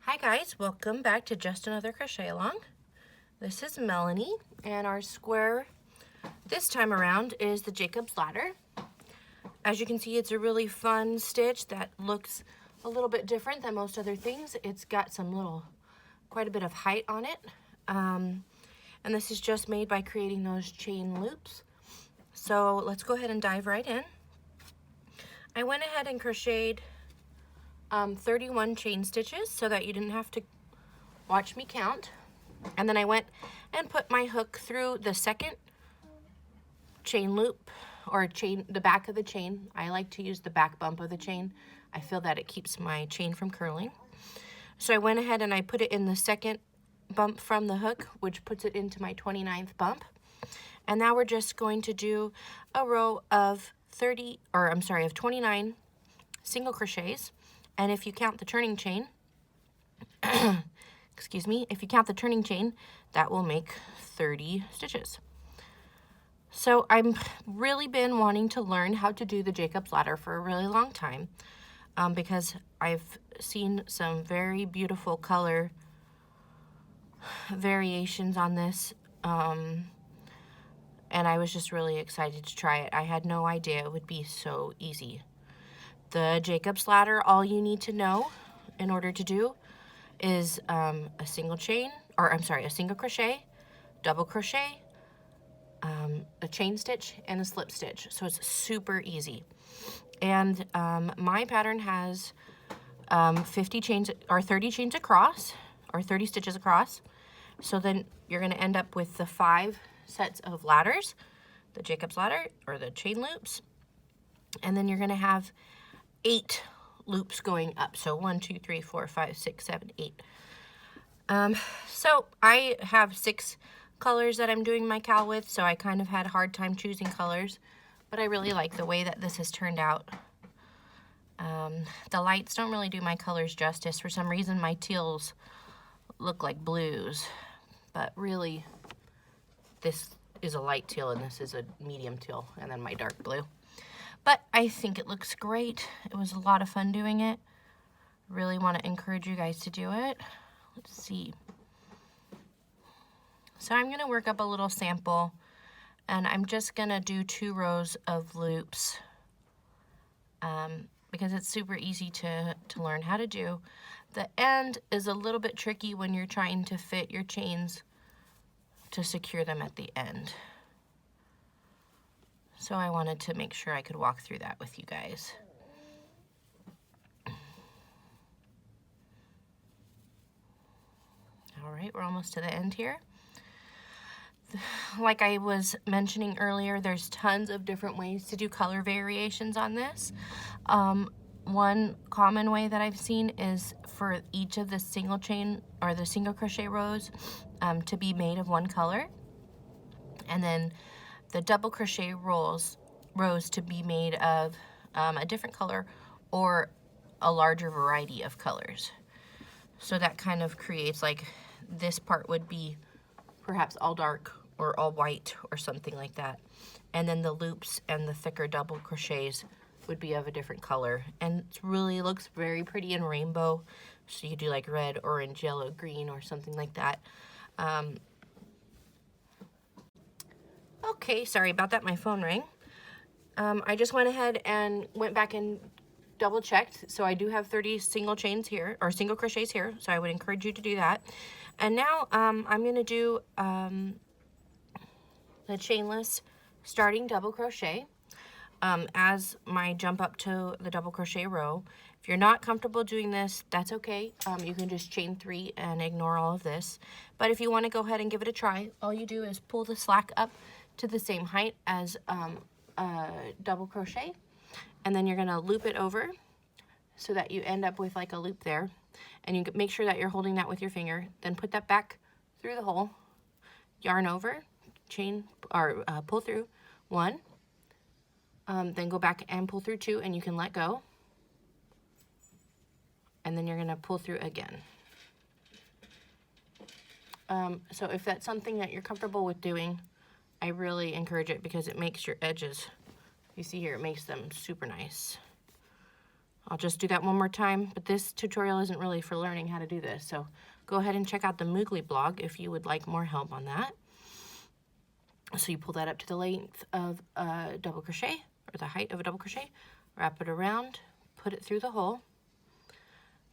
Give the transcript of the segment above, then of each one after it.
Hi guys, welcome back to Just Another Crochet Along. This is Melanie, and our square this time around is the Jacob's Ladder. As you can see, it's a really fun stitch that looks a little bit different than most other things. It's got quite a bit of height on it. And this is just made by creating those chain loops. So let's go ahead and dive right in. I went ahead and crocheted 31 chain stitches so that you didn't have to watch me count. And then I went and put my hook through the second chain loop, or the back of the chain. I like to use the back bump of the chain. I feel that it keeps my chain from curling. So I went ahead and I put it in the second bump from the hook, which puts it into my 29th bump. And now we're just going to do a row of 29 single crochets. And if you count the turning chain, excuse me, if you count the turning chain, that will make 30 stitches. So I've really been wanting to learn how to do the Jacob's Ladder for a really long time, because I've seen some very beautiful color variations on this, and I was just really excited to try it. I had no idea it would be so easy. The Jacob's Ladder, all you need to know in order to do is a single crochet, double crochet, a chain stitch, and a slip stitch. So it's super easy. And my pattern has 50 chains or 30 chains across, or 30 stitches across. So then you're going to end up with the 5 sets of ladders, the Jacob's Ladder or the chain loops, and then you're going to have 8 loops going up. So 1, 2, 3, 4, 5, 6, 7, 8. So I have 6 colors that I'm doing my cowl with, so I kind of had a hard time choosing colors, but I really like the way that this has turned out. The lights don't really do my colors justice. For some reason my teals look like blues, but really this is a light teal and this is a medium teal, and then my dark blue. But I think it looks great. It was a lot of fun doing it. Really want to encourage you guys to do it. Let's see. So I'm going to work up a little sample, and I'm just going to do 2 rows of loops, because it's super easy to learn how to do. The end is a little bit tricky when you're trying to fit your chains to secure them at the end. So I wanted to make sure I could walk through that with you guys. All right, we're almost to the end here. Like I was mentioning earlier, there's tons of different ways to do color variations on this. One common way that I've seen is for each of the single chain or the single crochet rows to be made of one color, and then the double crochet rows to be made of a different color or a larger variety of colors. So that kind of creates, like, this part would be perhaps all dark or all white or something like that. And then the loops and the thicker double crochets would be of a different color. And it really looks very pretty in rainbow. So you do like red, orange, yellow, green, or something like that. Okay, sorry about that, my phone rang. I just went ahead and went back and double checked. So I do have 30 single chains here, or single crochets here, so I would encourage you to do that. And now I'm going to do the chainless starting double crochet as my jump up to the double crochet row. If you're not comfortable doing this, that's okay. You can just chain 3 and ignore all of this. But if you want to go ahead and give it a try, all you do is pull the slack up to the same height as double crochet, and then you're going to loop it over so that you end up with like a loop there, and you make sure that you're holding that with your finger. Then put that back through the hole, yarn over, chain, or pull through 1, then go back and pull through 2, and you can let go, and then you're going to pull through again. So if that's something that you're comfortable with doing, I really encourage it, because it makes your edges, you see here, it makes them super nice. I'll just do that one more time, but this tutorial isn't really for learning how to do this, so go ahead and check out the Moogly blog if you would like more help on that. So you pull that up to the length of a double crochet, or the height of a double crochet, wrap it around, put it through the hole,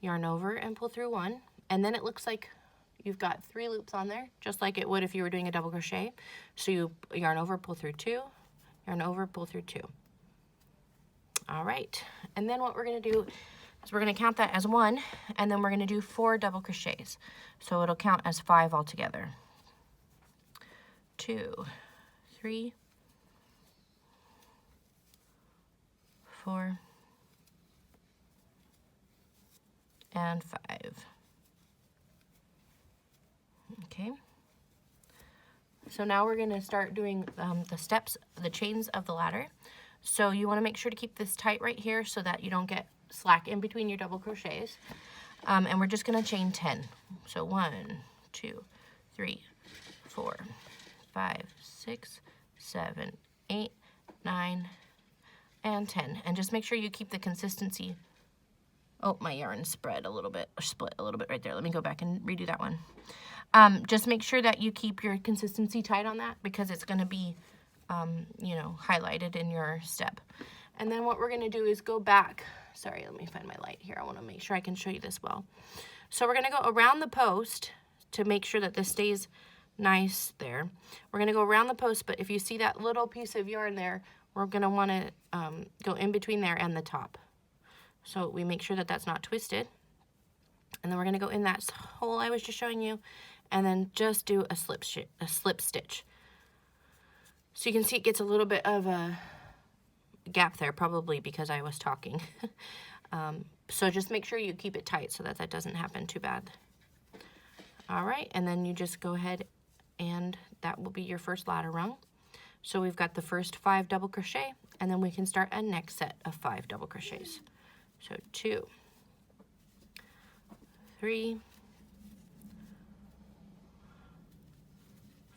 yarn over and pull through one, and then it looks like you've got 3 loops on there, just like it would if you were doing a double crochet. So you yarn over, pull through 2, yarn over, pull through 2. All right, and then what we're gonna do is we're gonna count that as 1, and then we're gonna do 4 double crochets. So it'll count as 5 altogether. 2, 3, 4, and 5. Okay. So now we're gonna start doing the steps, the chains of the ladder. So you wanna make sure to keep this tight right here so that you don't get slack in between your double crochets. And we're just gonna chain 10. So 1, 2, 3, 4, 5, 6, 7, 8, 9, and 10. And just make sure you keep the consistency. Oh, my yarn spread a little bit, or split a little bit right there. Let me go back and redo that one. Just make sure that you keep your consistency tight on that because it's gonna be, you know, highlighted in your step. And then what we're gonna do is go back. Sorry, let me find my light here. I wanna make sure I can show you this well. So we're gonna go around the post to make sure that this stays nice there. We're gonna go around the post, but if you see that little piece of yarn there, we're gonna wanna go in between there and the top. So we make sure that that's not twisted. And then we're gonna go in that hole I was just showing you, and then just do a slip stitch. So you can see it gets a little bit of a gap there, probably because I was talking. So just make sure you keep it tight so that that doesn't happen too bad. All right, and then you just go ahead and that will be your first ladder rung. So we've got the first 5 double crochet, and then we can start a next set of 5 double crochets. So 2, 3,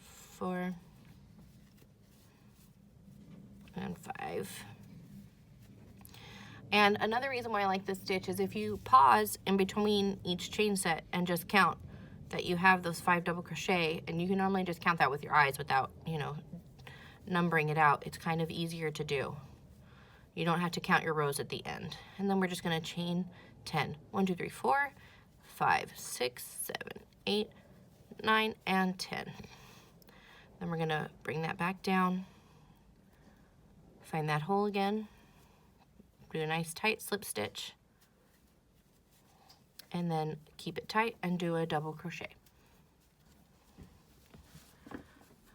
4, and 5. And another reason why I like this stitch is if you pause in between each chain set and just count that you have those 5 double crochet, and you can normally just count that with your eyes without, you know, numbering it out. It's kind of easier to do. You don't have to count your rows at the end. And then we're just gonna chain 10. 1, 2, 3, 4, 5, 6, 7, 8, 9, and 10. Then we're gonna bring that back down, find that hole again, do a nice tight slip stitch, and then keep it tight and do a double crochet.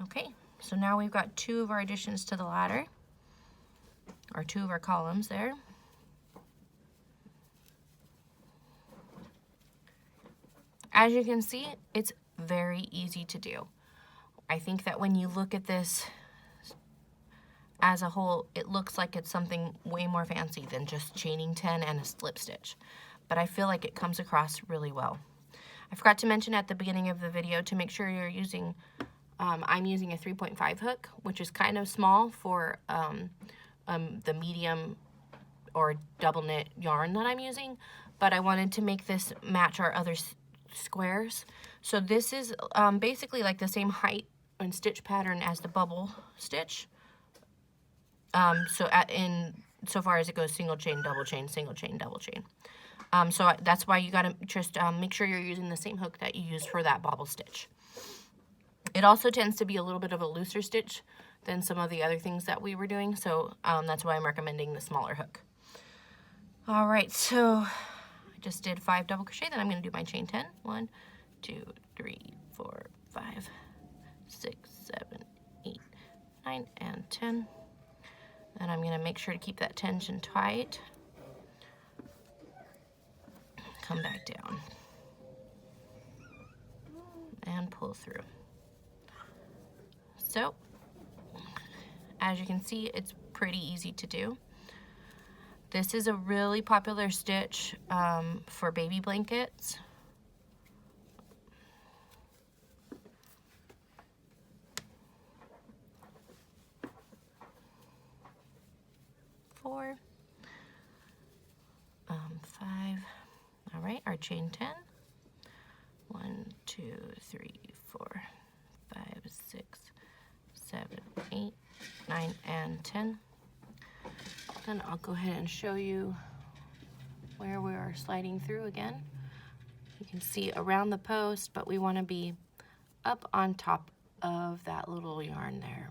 Okay, so now we've got 2 of our additions to the ladder, or 2 of our columns there. As you can see, it's very easy to do. I think that when you look at this as a whole, it looks like it's something way more fancy than just chaining 10 and a slip stitch. But I feel like it comes across really well. I forgot to mention at the beginning of the video to make sure you're using, I'm using a 3.5 hook, which is kind of small for the medium or double knit yarn that I'm using, but I wanted to make this match our other squares. So this is basically like the same height and stitch pattern as the bubble stitch. So far as it goes single chain, double chain, single chain, double chain. So that's why you gotta just make sure you're using the same hook that you used for that bobble stitch. It also tends to be a little bit of a looser stitch than some of the other things that we were doing, so that's why I'm recommending the smaller hook. All right, so I just did 5 double crochet, then I'm gonna do my chain 10. 1, 2, 3, 4, 5, 6, 7, 8, 9, and 10. And I'm gonna make sure to keep that tension tight. Come back down and pull through. So, as you can see, it's pretty easy to do. This is a really popular stitch for baby blankets. All right, our chain 10. 1, 2, 3, 4, 5, 6, 7, 8, 9, and 10. Then I'll go ahead and show you where we are sliding through again. You can see around the post, but we want to be up on top of that little yarn there.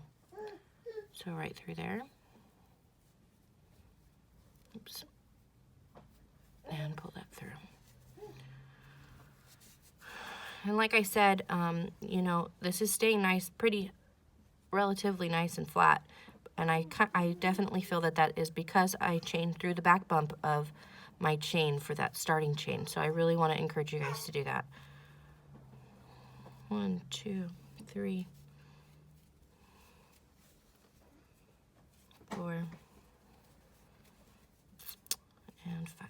So right through there. Oops. And pull that through. And like I said, you know, this is staying nice, relatively nice and flat. And I definitely feel that that is because I chained through the back bump of my chain for that starting chain. So I really want to encourage you guys to do that. 1, 2, 3, 4, and 5.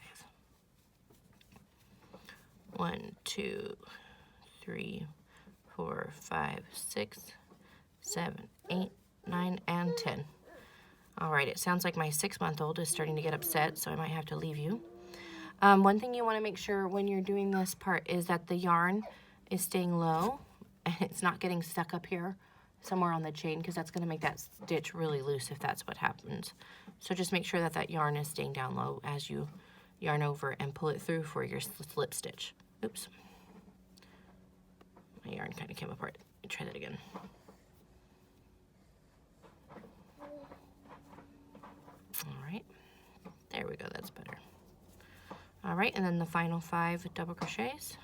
1, 2, 3, 4, 5, 6, 7, 8, 9, and 10. All right, it sounds like my 6-month-old is starting to get upset, so I might have to leave you. One thing you want to make sure when you're doing this part is that the yarn is staying low and it's not getting stuck up here somewhere on the chain, because that's going to make that stitch really loose if that's what happens. So just make sure that that yarn is staying down low as you yarn over and pull it through for your slip stitch. Oops. My yarn kind of came apart. Let me try that again. All right. There we go. That's better. All right, and then the final 5 double crochets.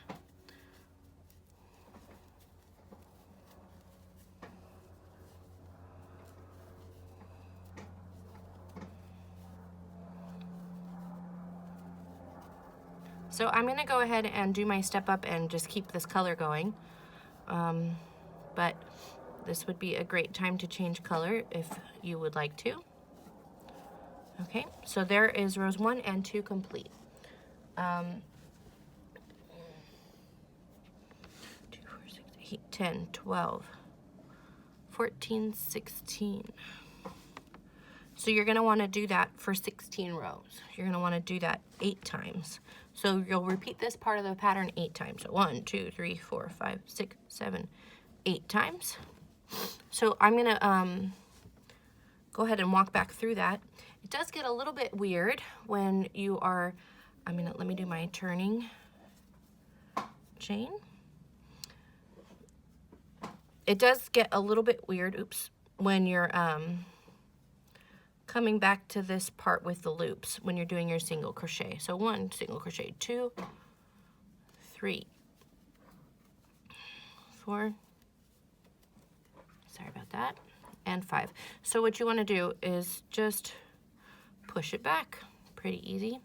So I'm going to go ahead and do my step up and just keep this color going. But this would be a great time to change color if you would like to. Okay, so there is rows 1 and 2 complete. 2, 4, 6, 8, 10, 12, 14, 16. So you're going to want to do that for 16 rows. You're going to want to do that 8 times. So you'll repeat this part of the pattern 8 times. So 1, 2, 3, 4, 5, 6, 7, 8 times. So I'm going to go ahead and walk back through that. It does get a little bit weird when you are, let me do my turning chain. It does get a little bit weird, oops, when you're coming back to this part with the loops when you're doing your single crochet. So 1 single crochet, 2, 3, 4, sorry about that, and 5. So what you want to do is just push it back, pretty easy.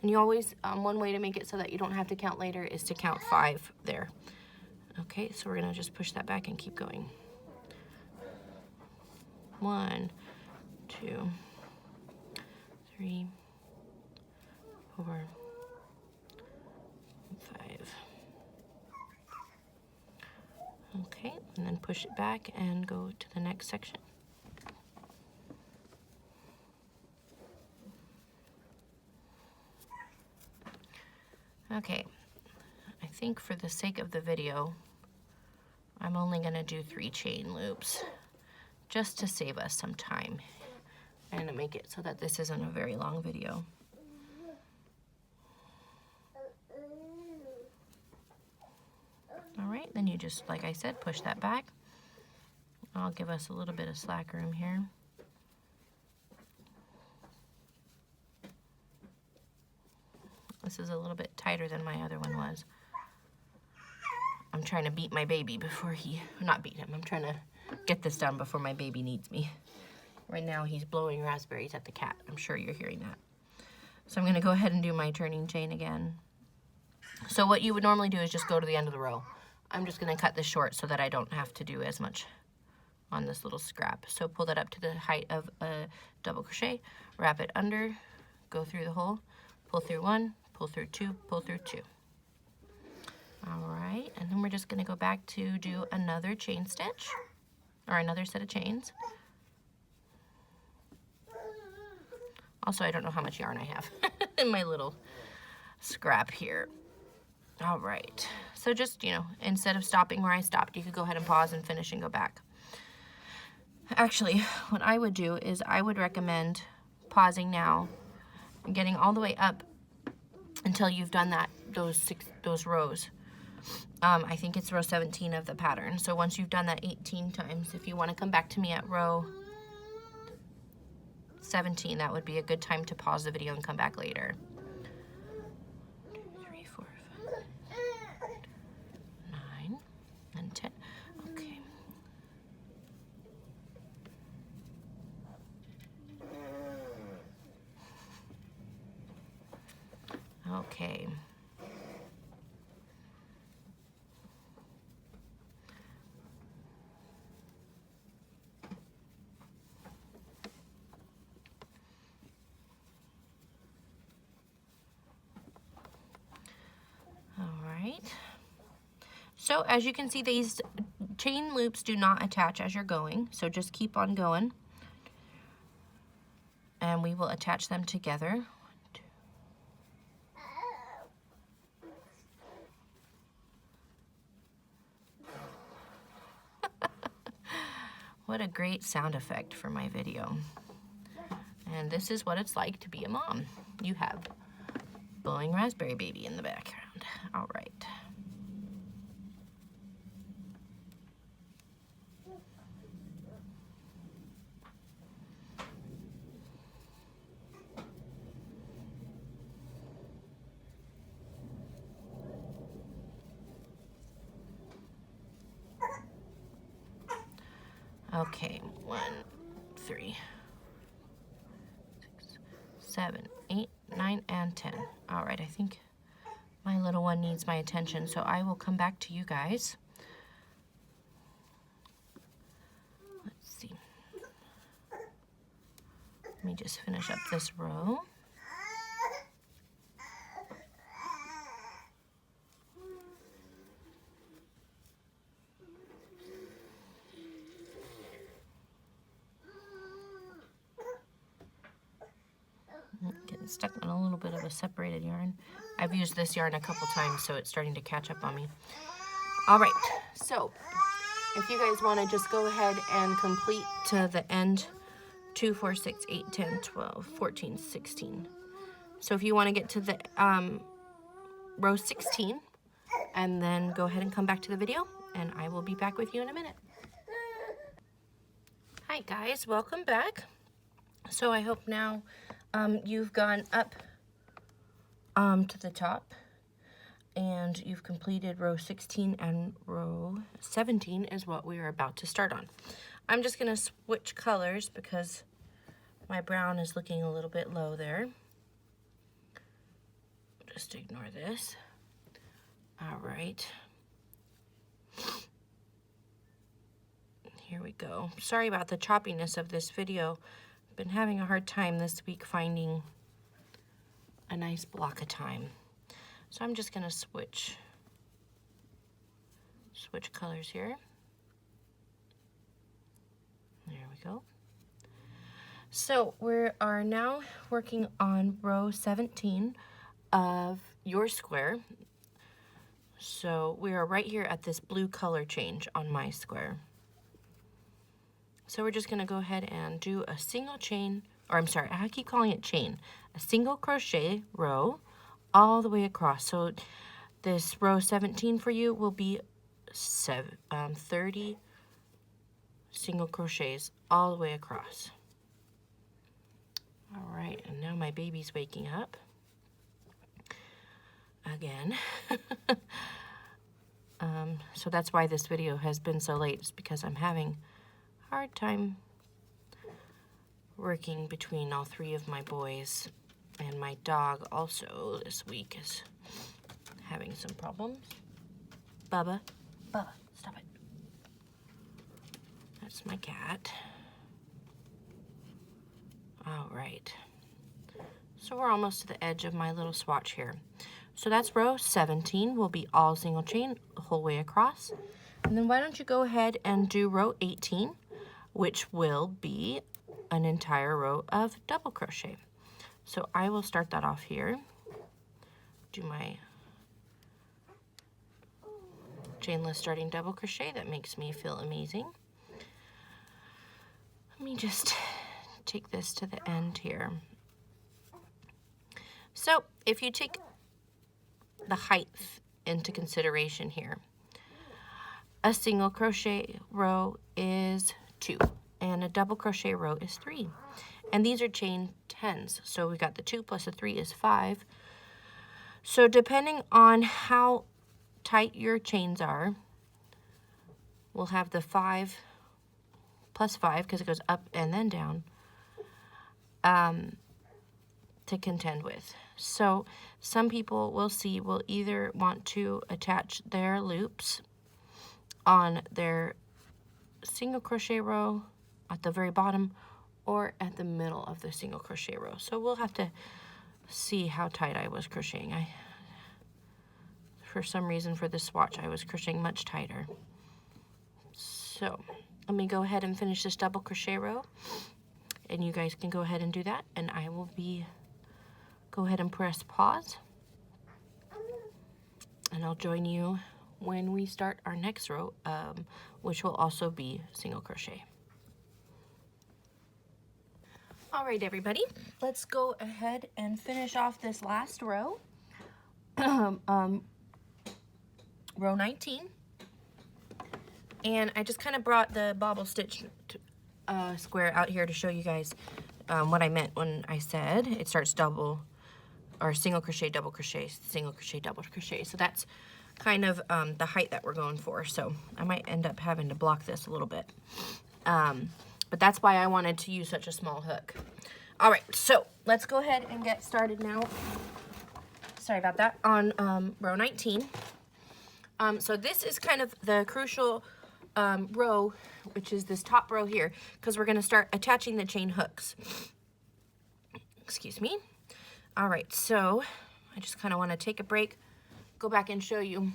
And you always, one way to make it so that you don't have to count later is to count 5 there. Okay, so we're gonna just push that back and keep going. 1, 2, 3, 4, 5. Okay, and then push it back and go to the next section. Okay, I think for the sake of the video, I'm only going to do 3 chain loops just to save us some time and to make it so that this isn't a very long video. All right, then you just, like I said, push that back. I'll give us a little bit of slack room here. This is a little bit tighter than my other one was. I'm trying to beat my baby before not beat him, I'm trying to get this done before my baby needs me. Right now he's blowing raspberries at the cat. I'm sure you're hearing that. So I'm gonna go ahead and do my turning chain again. So what you would normally do is just go to the end of the row. I'm just gonna cut this short so that I don't have to do as much on this little scrap. So pull that up to the height of a double crochet, wrap it under, go through the hole, pull through 1, pull through 2, pull through 2. All right, and then we're just gonna go back to do another chain stitch, or another set of chains. Also, I don't know how much yarn I have in my little scrap here. All right, so just, you know, instead of stopping where I stopped, you could go ahead and pause and finish and go back. Actually, what I would do is I would recommend pausing now and getting all the way up until you've done those rows. I think it's row 17 of the pattern. So once you've done that 18 times, if you want to come back to me at row 17, that would be a good time to pause the video and come back later. 2, 3, 4, 5, 9, and 10. Okay. Okay. So as you can see, these chain loops do not attach as you're going, so just keep on going and we will attach them together. 1, 2. What a great sound effect for my video. And this is what it's like to be a mom. You have blowing raspberry baby in the background. All right. Okay, 1, 3, 6, 7, 8, 9, and 10. All right, I think my little one needs my attention, so I will come back to you guys. Let's see. Let me just finish up this row. Getting stuck on a little bit of a separated yarn. I've used this yarn a couple times, so it's starting to catch up on me. All right, so if you guys want to just go ahead and complete to the end, 2, 4, 6, 8, 10, 12, 14, 16. So if you want to get to the row 16, and then go ahead and come back to the video, and I will be back with you in a minute. Hi guys, welcome back. So I hope now you've gone up to the top and you've completed row 16, and row 17 is what we are about to start on. I'm just going to switch colors because my brown is looking a little bit low there. Just ignore this. All right. Here we go. Sorry about the choppiness of this video. I've been having a hard time this week finding a nice block of time. So I'm just going to switch colors here. There we go. So we are now working on row 17 of your square. So we are right here at this blue color change on my square. So we're just going to go ahead and do a single chain, or I'm sorry, I keep calling it chain, a single crochet row all the way across. So this row 17 for you will be 30 single crochets all the way across. All right, and now my baby's waking up again. So that's why this video has been so late, it's because I'm having a hard time working between all 3 of my boys, and my dog also this week is having some problems. Bubba, stop it. That's my cat. All right. So we're almost to the edge of my little swatch here. So that's row 17 will be all single chain the whole way across. And then why don't you go ahead and do row 18, which will be an entire row of double crochet. So I will start that off here. do my chainless starting double crochet. That makes me feel amazing. Let me just take this to the end here. So if you take the height into consideration here, a single crochet row is 2 and a double crochet row is 3, and these are chain 10s, so we got the 2 plus the 3 is 5. So depending on how tight your chains are, we'll have the 5 plus 5 because it goes up and then down to contend with. So some people will either want to attach their loops on their single crochet row at the very bottom or at the middle of the single crochet row. So we'll have to see how tight I was crocheting. For some reason for this swatch, I was crocheting much tighter. So let me go ahead and finish this double crochet row, and you guys can go ahead and do that, and I will go ahead and press pause, and I'll join you when we start our next row, which will also be single crochet. All right, everybody, let's go ahead and finish off this last row, row 19. And I just kind of brought the bobble stitch square out here to show you guys what I meant when I said it starts double or single crochet, double crochet, single crochet, double crochet. So that's kind of the height that we're going for. So I might end up having to block this a little bit. But that's why I wanted to use such a small hook. All right, so let's go ahead and get started now. Sorry about that, on row 19. So this is kind of the crucial row, which is this top row here, because we're going to start attaching the chain hooks. Excuse me. All right, so I just kind of want to take a break, go back and show you.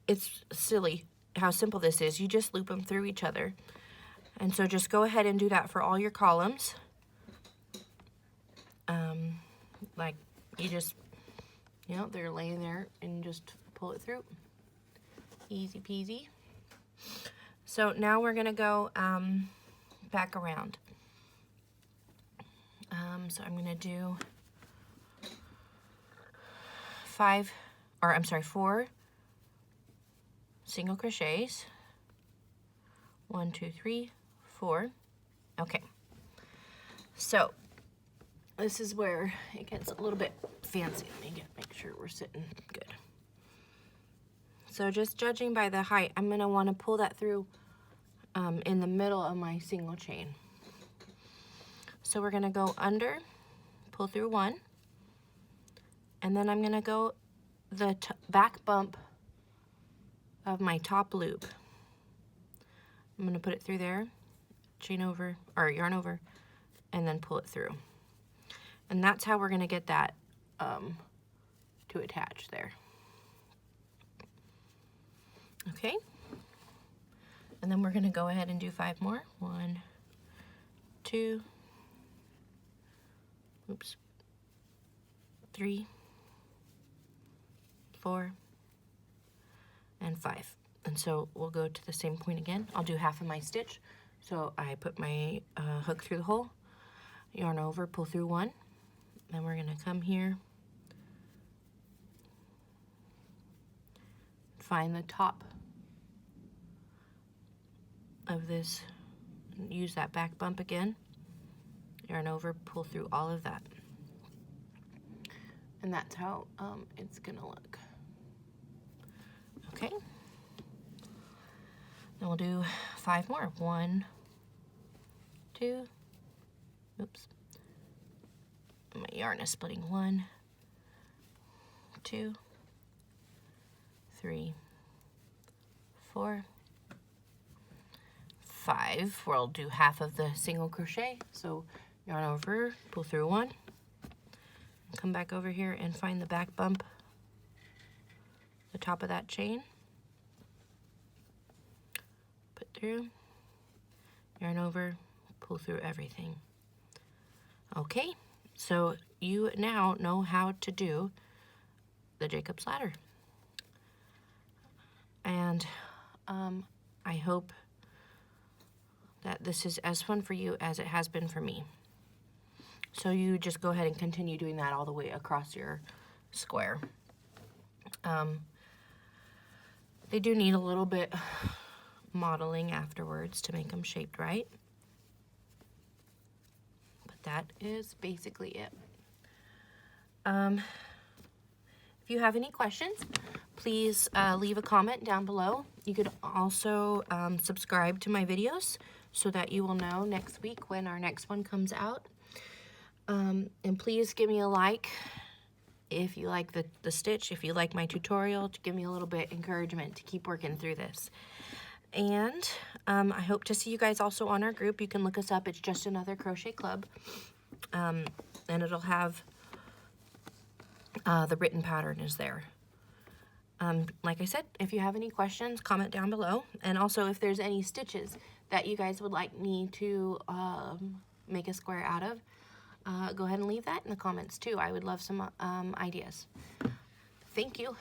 It's silly how simple this is. You just loop them through each other. And so just go ahead and do that for all your columns. Like you just, you know, they're laying there and just pull it through. Easy peasy. So now we're going to go back around. So I'm going to do 4 single crochets. 1, 2, 3, 4. Okay. So this is where it gets a little bit fancy. Let me make sure we're sitting good. So just judging by the height, I'm going to want to pull that through in the middle of my single chain. So we're going to go under, pull through 1, and then I'm going to go the back bump of my top loop. I'm going to put it through there, chain over, or yarn over, and then pull it through. And that's how we're going to get that to attach there. Okay, and then we're going to go ahead and do 5 more. 1, 2, 3, 4, and 5. And so we'll go to the same point again. I'll do half of my stitch. So I put my hook through the hole, yarn over, pull through 1. Then we're going to come here, find the top of this, use that back bump again, yarn over, pull through all of that. And that's how it's going to look. Okay. Then we'll do 5 more. 1, 2, my yarn is splitting. 1, 2, 3, 4, 5. We'll do half of the single crochet. So yarn over, pull through 1, come back over here and find the back bump, the top of that chain, put through, yarn over, pull through everything. Okay, So you now know how to do the Jacob's ladder. And I hope that this is as fun for you as it has been for me. So you just go ahead and continue doing that all the way across your square. They do need a little bit modeling afterwards to make them shaped right. But that is basically it. If you have any questions, please leave a comment down below. You could also subscribe to my videos so that you will know next week when our next one comes out. And please give me a like if you like the stitch, if you like my tutorial, to give me a little bit encouragement to keep working through this. And I hope to see you guys also on our group. You can look us up. It's Just Another Crochet Club. And it'll have the written pattern is there. Like I said, if you have any questions, comment down below. And also if there's any stitches that you guys would like me to make a square out of, go ahead and leave that in the comments too. I would love some ideas. Thank you.